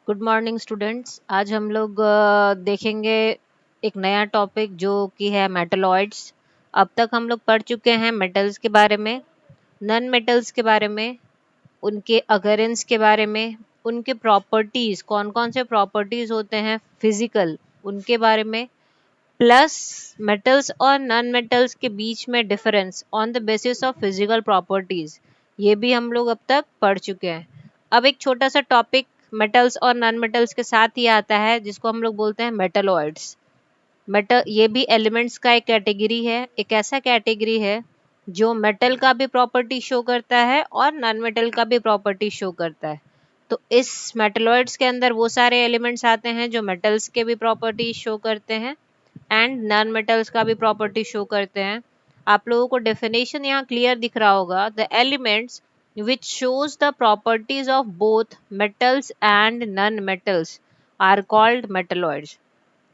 Good morning students. आज हम लोग देखेंगे एक नया टॉपिक जो कि है मेटलॉइड्स। अब तक हम लोग पढ़ चुके हैं मेटल्स के बारे में, नॉन मेटल्स के बारे में, उनके अकरेंस के बारे में, उनके प्रॉपर्टीज, कौन कौन से प्रॉपर्टीज होते हैं फिजिकल, उनके बारे में, प्लस मेटल्स और नॉन मेटल्स के बीच में difference on the basis of physical properties, ये भी हम लोग अब तक पढ़ चुके हैं। अब एक छोटा सा टॉपिक मेटल्स और नॉन मेटल्स के साथ ही आता है जिसको हम लोग बोलते हैं मेटलॉइड्स। मेटल ये भी एलिमेंट्स का एक कैटेगरी है, एक ऐसा कैटेगरी है जो मेटल का भी प्रॉपर्टी शो करता है और नॉन मेटल का भी प्रॉपर्टी शो करता है। तो इस मेटलॉइड्स के अंदर वो सारे एलिमेंट्स आते हैं जो मेटल्स के भी प्रॉपर्टी शो करते हैं एंड नॉन मेटल्स का भी प्रॉपर्टी शो करते हैं। आप लोगों को डेफिनेशन यहाँ क्लियर दिख रहा होगा। The elements which shows the properties of both metals and non-metals are called metalloids।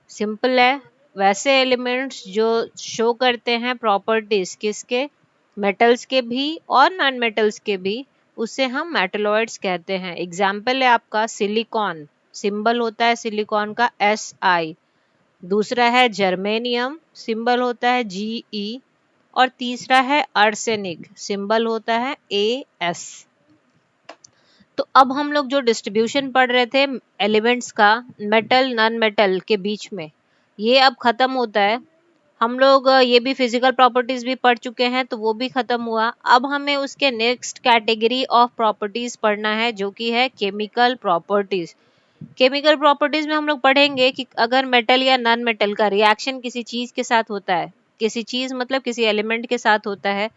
Simple है, वैसे एलिमेंट्स जो शो करते हैं प्रॉपर्टीज किसके, मेटल्स के भी और नॉन मेटल्स के भी, उसे हम मेटलॉइड्स कहते हैं। एग्जाम्पल है आपका सिलिकॉन, सिंबल होता है सिलिकॉन का SI। दूसरा है जर्मेनियम, सिंबल होता है GE। और तीसरा है आर्सेनिक, सिंबल होता है AS। तो अब हम लोग जो डिस्ट्रीब्यूशन पढ़ रहे थे एलिमेंट्स का मेटल नॉन मेटल के बीच में, ये अब खत्म होता है। हम लोग ये भी फिजिकल प्रॉपर्टीज भी पढ़ चुके हैं तो वो भी खत्म हुआ। अब हमें उसके नेक्स्ट कैटेगरी ऑफ प्रॉपर्टीज पढ़ना है जो कि है केमिकल प्रॉपर्टीज। केमिकल प्रॉपर्टीज में हम लोग पढ़ेंगे कि अगर मेटल या नॉन मेटल का रिएक्शन किसी चीज के साथ होता है, किसी चीज मतलब किसी एलिमेंट के साथ होता है,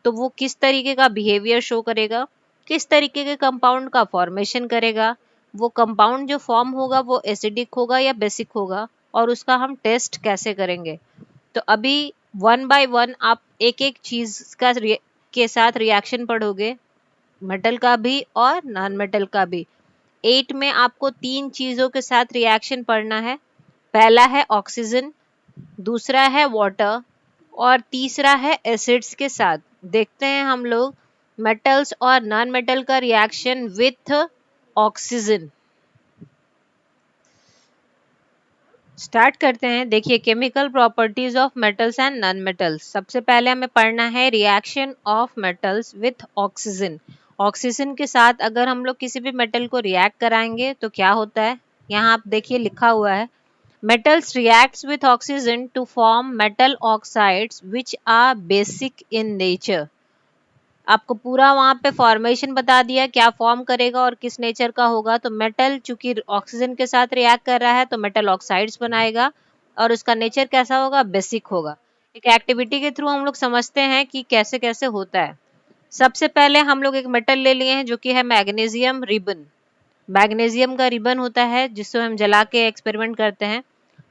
तो वो किस तरीके का बिहेवियर शो करेगा, किस तरीके के कंपाउंड का फॉर्मेशन करेगा, वो कंपाउंड जो फॉर्म होगा वो एसिडिक होगा या बेसिक होगा, और उसका हम टेस्ट कैसे करेंगे। तो अभी वन बाय वन आप एक एक चीज के साथ रिएक्शन पढ़ोगे, मेटल का भी और नॉन मेटल का भी। 8 में आपको 3 चीजों के साथ रिएक्शन पढ़ना है। पहला है ऑक्सीजन, दूसरा है वाटर और तीसरा है एसिड्स के साथ। देखते हैं हम लोग मेटल्स और नॉन मेटल का रिएक्शन विथ ऑक्सीजन। स्टार्ट करते हैं। देखिए chemical properties of metals and non metals. सबसे पहले हमें पढ़ना है reaction of metals with oxygen. Oxygen के साथ अगर हम लोग किसी भी मेटल को रिएक्ट कराएंगे तो क्या होता है, यहाँ आप देखिए लिखा हुआ है metals reacts with oxygen to form metal oxides which are basic in nature। आपको पूरा वहां पे फॉर्मेशन बता दिया क्या फॉर्म करेगा और किस नेचर का होगा। तो मेटल चूंकि ऑक्सीजन के साथ रिएक्ट कर रहा है तो मेटल ऑक्साइड्स बनाएगा और उसका नेचर कैसा होगा, बेसिक होगा। एक एक्टिविटी के थ्रू हम लोग समझते हैं कि कैसे कैसे होता है। सबसे पहले हम लोग एक मेटल ले लिए हैं जो कि है मैग्नीशियम रिबन। मैग्नीशियम का रिबन होता है जिससे हम जला के एक्सपेरिमेंट करते हैं।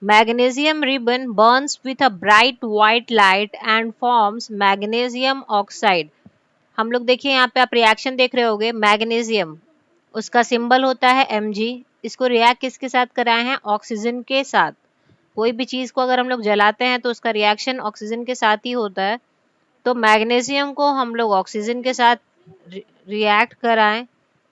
Magnesium ribbon Burns with a bright white light and forms magnesium oxide. हम लोग देखिए यहाँ पे आप रिएक्शन देख रहे होगे, मैग्नीशियम उसका सिंबल होता है Mg। इसको रिएक्ट किसके साथ कराए हैं, ऑक्सीजन के साथ। कोई भी चीज को अगर हम लोग जलाते हैं तो उसका रिएक्शन ऑक्सीजन के साथ ही होता है। तो मैग्नीशियम को हम लोग ऑक्सीजन के साथ रिएक्ट कराएं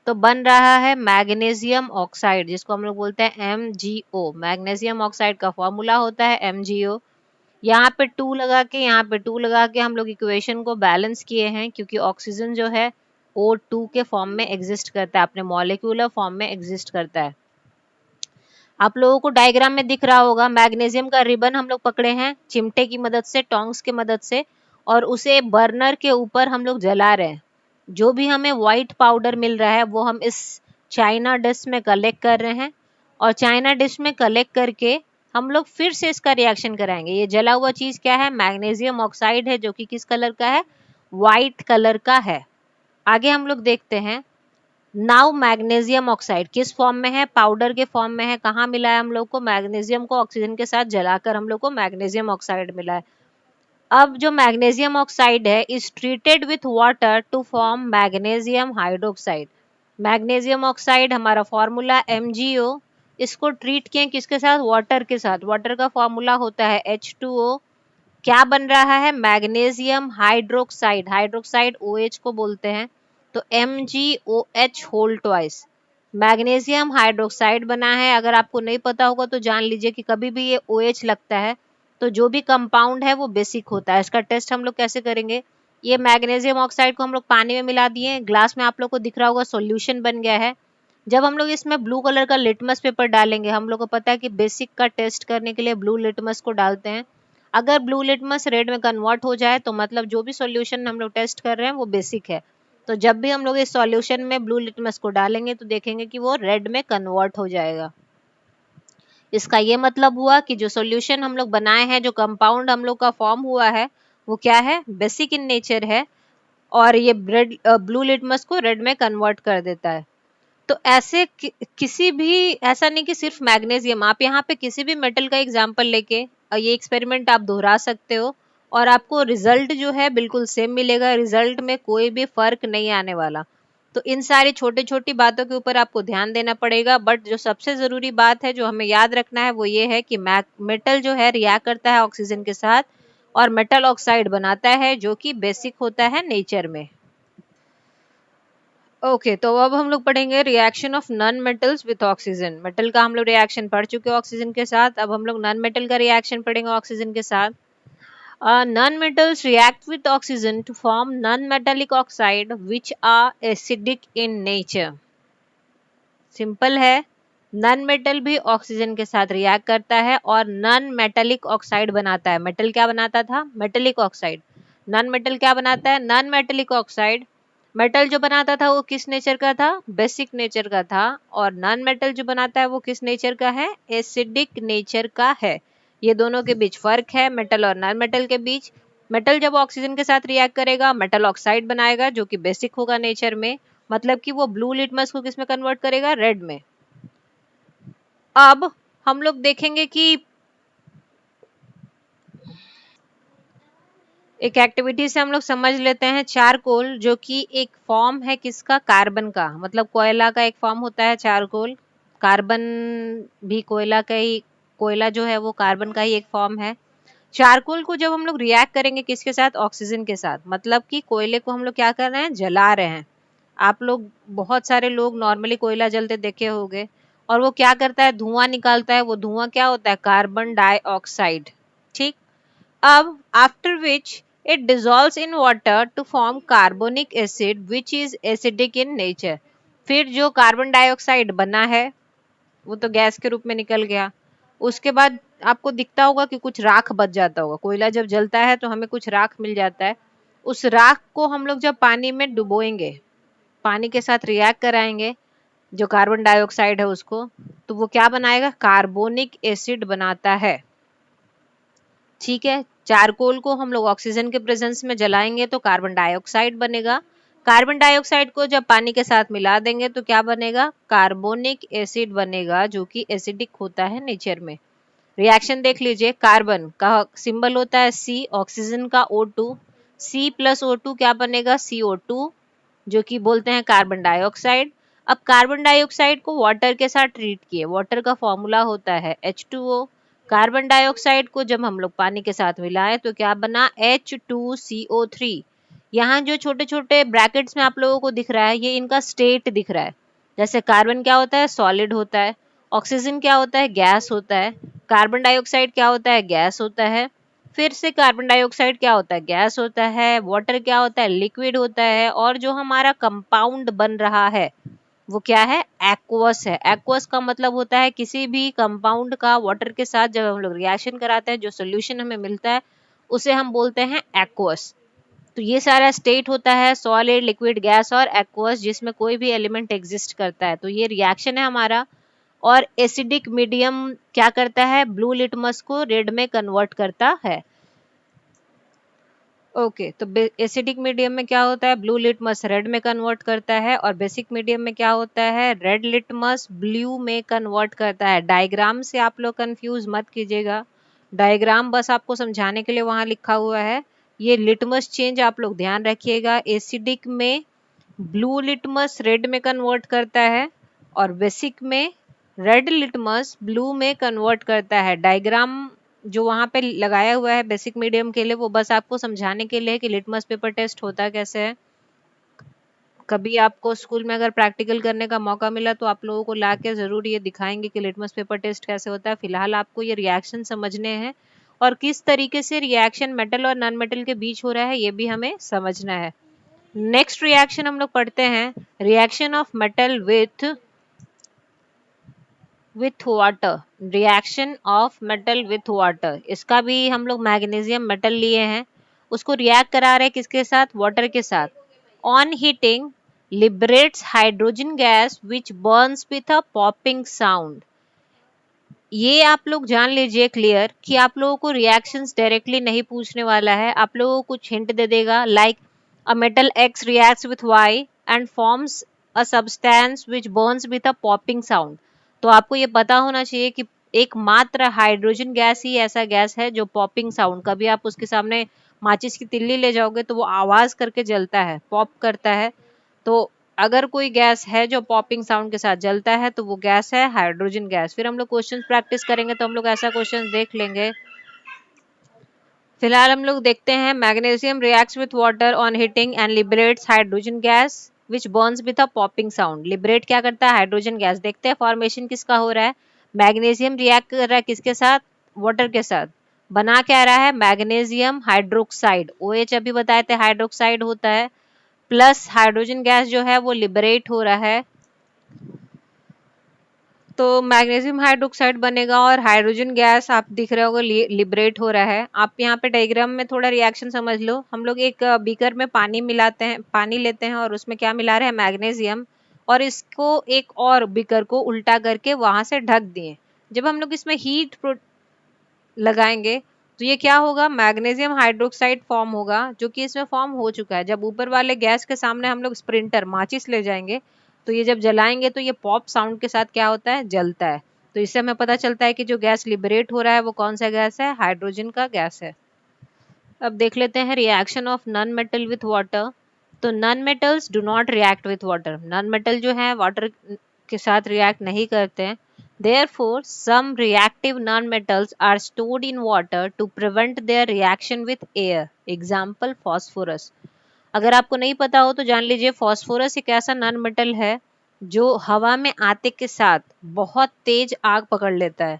तो बन रहा है मैग्नीशियम ऑक्साइड जिसको हम लोग बोलते हैं MgO। मैग्नीशियम ऑक्साइड का फॉर्मूला होता है MgO। यहाँ पे 2 लगा के, यहाँ पे 2 लगा के हम लोग इक्वेशन को बैलेंस किए हैं क्योंकि ऑक्सीजन जो है O2 के फॉर्म में एग्जिस्ट करता है, अपने मॉलिक्यूलर फॉर्म में एग्जिस्ट करता है। आप लोगों को डायग्राम में दिख रहा होगा मैग्नीशियम का रिबन हम लोग पकड़े हैं चिमटे की मदद से, टोंग्स की मदद से, और उसे बर्नर के ऊपर हम लोग जला रहे हैं। जो भी हमें व्हाइट पाउडर मिल रहा है वो हम इस चाइना डिश में कलेक्ट कर रहे हैं और चाइना डिश में कलेक्ट करके हम लोग फिर से इसका रिएक्शन कराएंगे। ये जला हुआ चीज क्या है, मैग्नीशियम ऑक्साइड है जो कि किस कलर का है, व्हाइट कलर का है। आगे हम लोग देखते हैं नाउ मैग्नीशियम ऑक्साइड किस फॉर्म में है, पाउडर के फॉर्म में है। कहाँ मिला है हम लोग को, मैग्नीशियम को ऑक्सीजन के साथ जलाकर हम लोग को मैग्नीशियम ऑक्साइड मिला है। अब जो मैग्नीशियम ऑक्साइड है is treated with water to form magnesium hydroxide. Magnesium oxide हमारा फॉर्मूला MgO, इसको ट्रीट किए किसके साथ, वाटर के साथ। वाटर का फॉर्मूला होता है H2O। क्या बन रहा है, मैग्नीशियम हाइड्रोक्साइड। हाइड्रोक्साइड OH को बोलते हैं। तो MgOH whole twice. Magnesium hydroxide बना है। अगर आपको नहीं पता होगा तो जान लीजिए कि कभी भी ये OH लगता है तो जो भी कंपाउंड है वो बेसिक होता है। इसका टेस्ट हम लोग कैसे करेंगे, ये मैग्नीशियम ऑक्साइड को हम लोग पानी में मिला दिए, ग्लास में आप लोग को दिख रहा होगा सॉल्यूशन बन गया है। जब हम लोग इसमें ब्लू कलर का लिटमस पेपर डालेंगे, हम लोग को पता है कि बेसिक का टेस्ट करने के लिए ब्लू लिटमस को डालते हैं। अगर ब्लू लिटमस रेड में कन्वर्ट हो जाए तो मतलब जो भी सॉल्यूशन हम लोग टेस्ट कर रहे हैं वो बेसिक है। तो जब भी हम लोग इस सॉल्यूशन में ब्लू लिटमस को डालेंगे तो देखेंगे कि वो रेड में कन्वर्ट हो जाएगा। इसका ये मतलब हुआ कि जो सॉल्यूशन हम लोग बनाए हैं, जो कंपाउंड हम लोग का फॉर्म हुआ है वो क्या है, बेसिक इन नेचर है, और ये ब्लू लिटमस को रेड में कन्वर्ट कर देता है। तो ऐसे किसी भी, ऐसा नहीं कि सिर्फ मैग्नीशियम, आप यहाँ पे किसी भी मेटल का एग्जांपल लेके ये एक्सपेरिमेंट आप दोहरा सकते हो और आपको रिजल्ट जो है बिल्कुल सेम मिलेगा, रिजल्ट में कोई भी फर्क नहीं आने वाला। तो इन सारी छोटी छोटी बातों के ऊपर आपको ध्यान देना पड़ेगा, बट जो सबसे जरूरी बात है जो हमें याद रखना है वो ये है कि मेटल जो है रिएक्ट करता है ऑक्सीजन के साथ और मेटल ऑक्साइड बनाता है जो कि बेसिक होता है नेचर में। ओके तो अब हम लोग पढ़ेंगे reaction of non metals with oxygen. Metal का हम लोग रिएक्शन पढ़ चुके हैं ऑक्सीजन के साथ, अब हम लोग नॉन मेटल का रिएक्शन पढ़ेंगे ऑक्सीजन के साथ। Non metals react with oxygen to form non metallic oxide which are acidic in nature. Simple है, नॉन मेटल भी ऑक्सीजन के साथ रिएक्ट करता है और नॉन मेटालिक ऑक्साइड बनाता है। मेटल क्या बनाता था, मेटेलिक ऑक्साइड। नॉन मेटल क्या बनाता है, नॉन मेटेलिक ऑक्साइड। मेटल जो बनाता था वो किस नेचर का था, बेसिक नेचर का था, और नॉन मेटल जो बनाता है वो किस नेचर का है, एसिडिक नेचर का है। ये दोनों के बीच फर्क है, मेटल और नॉन मेटल के बीच। मेटल जब ऑक्सीजन के साथ रिएक्ट करेगा मेटल ऑक्साइड बनाएगा जो कि बेसिक होगा नेचर में, मतलब कि वो ब्लू लिटमस को किस में कन्वर्ट करेगा, रेड में। अब हम लोग देखेंगे कि एक एक्टिविटी से हम लोग समझ लेते हैं चारकोल, जो कि एक फॉर्म है किसका, कार्बन का, मतलब कोयला का एक फॉर्म होता है चारकोल। कार्बन भी कोयला का ही, कोयला जो है वो कार्बन का ही एक फॉर्म है। चारकोल को जब हम लोग रिएक्ट करेंगे किसके साथ, ऑक्सीजन के साथ, मतलब कि कोयले को हम लोग क्या कर रहे हैं, जला रहे हैं। आप लोग, बहुत सारे लोग नॉर्मली कोयला जलते देखे होंगे, और वो क्या करता है, धुआं निकालता है। वो धुआं क्या होता है, कार्बन डाइऑक्साइड। ठीक। अब after which it dissolves in water to form carbonic acid which is acidic in nature। फिर जो कार्बन डाइऑक्साइड बना है वो तो गैस के रूप में निकल गया। उसके बाद आपको दिखता होगा कि कुछ राख बच जाता होगा, कोयला जब जलता है तो हमें कुछ राख मिल जाता है। उस राख को हम लोग जब पानी में डुबोएंगे, पानी के साथ रिएक्ट कराएंगे जो कार्बन डाइऑक्साइड है उसको, तो वो क्या बनाएगा, कार्बोनिक एसिड बनाता है। ठीक है, चारकोल को हम लोग ऑक्सीजन के प्रेजेंस में जलाएंगे तो कार्बन डाइऑक्साइड बनेगा। कार्बन डाइऑक्साइड को जब पानी के साथ मिला देंगे तो क्या बनेगा, कार्बोनिक एसिड बनेगा जो कि एसिडिक होता है नेचर में। रिएक्शन देख लीजिए, कार्बन का सिंबल होता है C, ऑक्सीजन का O2, C प्लस O2 क्या बनेगा, CO2, जो कि बोलते हैं कार्बन डाइऑक्साइड। अब कार्बन डाइऑक्साइड को वाटर के साथ ट्रीट किए, वाटर का फॉर्मूला होता है H2O। कार्बन डाइऑक्साइड को जब हम लोग पानी के साथ मिलाएं तो क्या बना, H2CO3। यहाँ जो छोटे छोटे ब्रैकेट्स में आप लोगों को दिख रहा है ये इनका स्टेट दिख रहा है। जैसे कार्बन क्या होता है, सॉलिड होता है। ऑक्सीजन क्या होता है, गैस होता है। कार्बन डाइऑक्साइड क्या होता है, गैस होता है। फिर से कार्बन डाइऑक्साइड क्या होता है, गैस होता है। वाटर क्या होता है, लिक्विड होता है। और जो हमारा कंपाउंड बन रहा है वो क्या है, एक्वस है। एक्वस का मतलब होता है किसी भी कंपाउंड का वाटर के साथ जब हम लोग रिएक्शन कराते हैं जो सोल्यूशन हमें मिलता है उसे हम बोलते हैं एक्वस। तो ये सारा स्टेट होता है सॉलिड, लिक्विड, गैस और एक्वस, जिसमें कोई भी एलिमेंट एग्जिस्ट करता है। तो ये रिएक्शन है हमारा। और एसिडिक मीडियम क्या करता है, ब्लू लिटमस को रेड में कन्वर्ट करता है। ओके तो एसिडिक मीडियम में क्या होता है, ब्लू लिटमस रेड में कन्वर्ट करता है, और बेसिक मीडियम में क्या होता है, रेड लिटमस ब्लू में कन्वर्ट करता है। डायग्राम से आप लोग कंफ्यूज मत कीजिएगा, डायग्राम बस आपको समझाने के लिए वहां लिखा हुआ है। ये लिटमस चेंज आप लोग ध्यान रखिएगा, एसिडिक में ब्लू लिटमस रेड में कन्वर्ट करता है और बेसिक में रेड लिटमस ब्लू में कन्वर्ट करता है। डायग्राम जो वहां पे लगाया हुआ है बेसिक मीडियम के लिए वो बस आपको समझाने के लिए है कि लिटमस पेपर टेस्ट होता कैसे है। कभी आपको स्कूल में अगर प्रैक्टिकल करने का मौका मिला तो आप लोगों को ला के ज़रूर ये दिखाएंगे कि लिटमस पेपर टेस्ट कैसे होता है। फिलहाल आपको ये रिएक्शन समझने हैं और किस तरीके से रिएक्शन मेटल और नॉन मेटल के बीच हो रहा है ये भी हमें समझना है। नेक्स्ट रिएक्शन हम लोग पढ़ते हैं, reaction of metal with water. Reaction of metal with water, इसका भी हम लोग मैग्नीशियम मेटल लिए हैं, उसको रिएक्ट करा रहे हैं किसके साथ, वाटर के साथ। On heating liberates hydrogen gas which burns with a popping sound. ये आप लोग जान लीजिए क्लियर कि आप लोगों को रिएक्शंस डायरेक्टली नहीं पूछने वाला है, आप लोगों को कुछ हिंट दे देगा, like a metal X reacts with Y and forms a substance which burns with a popping sound. तो आपको ये पता होना चाहिए कि एकमात्र हाइड्रोजन गैस ही ऐसा गैस है जो पॉपिंग साउंड, कभी आप उसके सामने माचिस की तिल्ली ले जाओगे तो वो आवाज करके जलता है, पॉप करता है। तो अगर कोई गैस है जो पॉपिंग साउंड के साथ जलता है तो वो गैस है हाइड्रोजन गैस। फिर हम लोग क्वेश्चन प्रैक्टिस करेंगे तो हम लोग ऐसा क्वेश्चन देख लेंगे। फिलहाल हम लोग देखते हैं, magnesium reacts with water on heating and liberates hydrogen gas which burns with a popping sound. Liberate क्या करता है, हाइड्रोजन गैस। देखते हैं फॉर्मेशन किसका हो रहा है, मैग्नीशियम रिएक्ट कर रहा है किसके साथ, वाटर के साथ। बना क्या रहा है, मैग्नीशियम हाइड्रोक्साइड, OH अभी बताए थे हाइड्रोक्साइड होता है, प्लस हाइड्रोजन गैस जो है वो लिबरेट हो रहा है। तो मैग्नीशियम हाइड्रोक्साइड बनेगा और हाइड्रोजन गैस आप दिख रहे होगा लिबरेट हो रहा है। आप यहाँ पे डायग्राम में थोड़ा रिएक्शन समझ लो। हम लोग एक बीकर में पानी मिलाते हैं, पानी लेते हैं और उसमें क्या मिला रहे हैं, मैग्नीशियम, और इसको एक और बीकर को उल्टा करके वहां से ढक दिए। जब हम लोग इसमें हीट लगाएंगे तो ये क्या होगा, मैग्नीशियम हाइड्रोक्साइड फॉर्म होगा, जो कि इसमें फॉर्म हो चुका है। जब ऊपर वाले गैस के सामने हम लोग स्प्रिंटर माचिस ले जाएंगे तो ये जब जलाएंगे तो ये पॉप साउंड के साथ क्या होता है, जलता है। तो इससे हमें पता चलता है कि जो गैस लिबरेट हो रहा है वो कौन सा गैस है, हाइड्रोजन का गैस है। अब देख लेते हैं reaction of non metal with water. तो non metals do not react with water, non metal जो है वाटर के साथ रिएक्ट नहीं करते हैं। Therefore, some reactive nonmetals are stored in water to prevent their reaction with air. Example, phosphorus. अगर आपको नहीं पता हो तो जान लीजिए, फॉस्फोरस एक ऐसा नॉन मेटल है जो हवा में आते के साथ बहुत तेज आग पकड़ लेता है।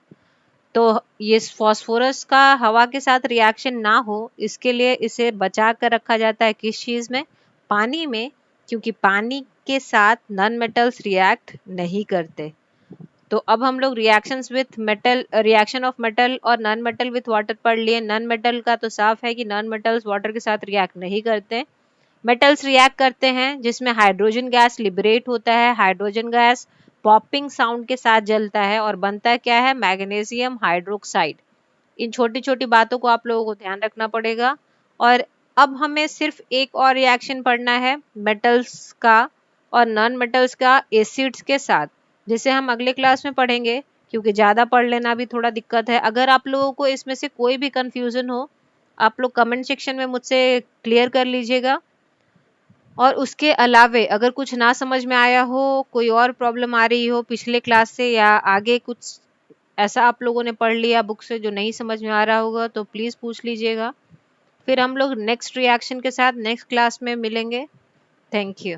तो ये फॉस्फोरस का हवा के साथ रिएक्शन ना हो इसके लिए इसे बचा कर रखा जाता है, किस चीज में, पानी में, क्योंकि पानी के साथ नॉन मेटल्स रिएक्ट नहीं करते। तो अब हम लोग reactions with metal, reaction of metal और नॉन मेटल विथ वाटर पढ़ लिए। नॉन मेटल का तो साफ है कि नॉन मेटल्स वाटर के साथ रिएक्ट नहीं करते। मेटल्स रिएक्ट करते हैं जिसमें हाइड्रोजन गैस लिबरेट होता है, हाइड्रोजन गैस पॉपिंग साउंड के साथ जलता है और बनता है क्या है, मैग्नीशियम हाइड्रोक्साइड। इन छोटी छोटी बातों को आप लोगों को ध्यान रखना पड़ेगा। और अब हमें सिर्फ एक और रिएक्शन पढ़ना है मेटल्स का और नॉन मेटल्स का एसिड्स के साथ, जिसे हम अगले क्लास में पढ़ेंगे, क्योंकि ज़्यादा पढ़ लेना भी थोड़ा दिक्कत है। अगर आप लोगों को इसमें से कोई भी कंफ्यूजन हो आप लोग कमेंट सेक्शन में मुझसे क्लियर कर लीजिएगा। और उसके अलावे अगर कुछ ना समझ में आया हो, कोई और प्रॉब्लम आ रही हो पिछले क्लास से या आगे कुछ ऐसा आप लोगों ने पढ़ लिया बुक से जो नहीं समझ में आ रहा होगा तो प्लीज़ पूछ लीजिएगा। फिर हम लोग नेक्स्ट रिएक्शन के साथ नेक्स्ट क्लास में मिलेंगे। Thank you.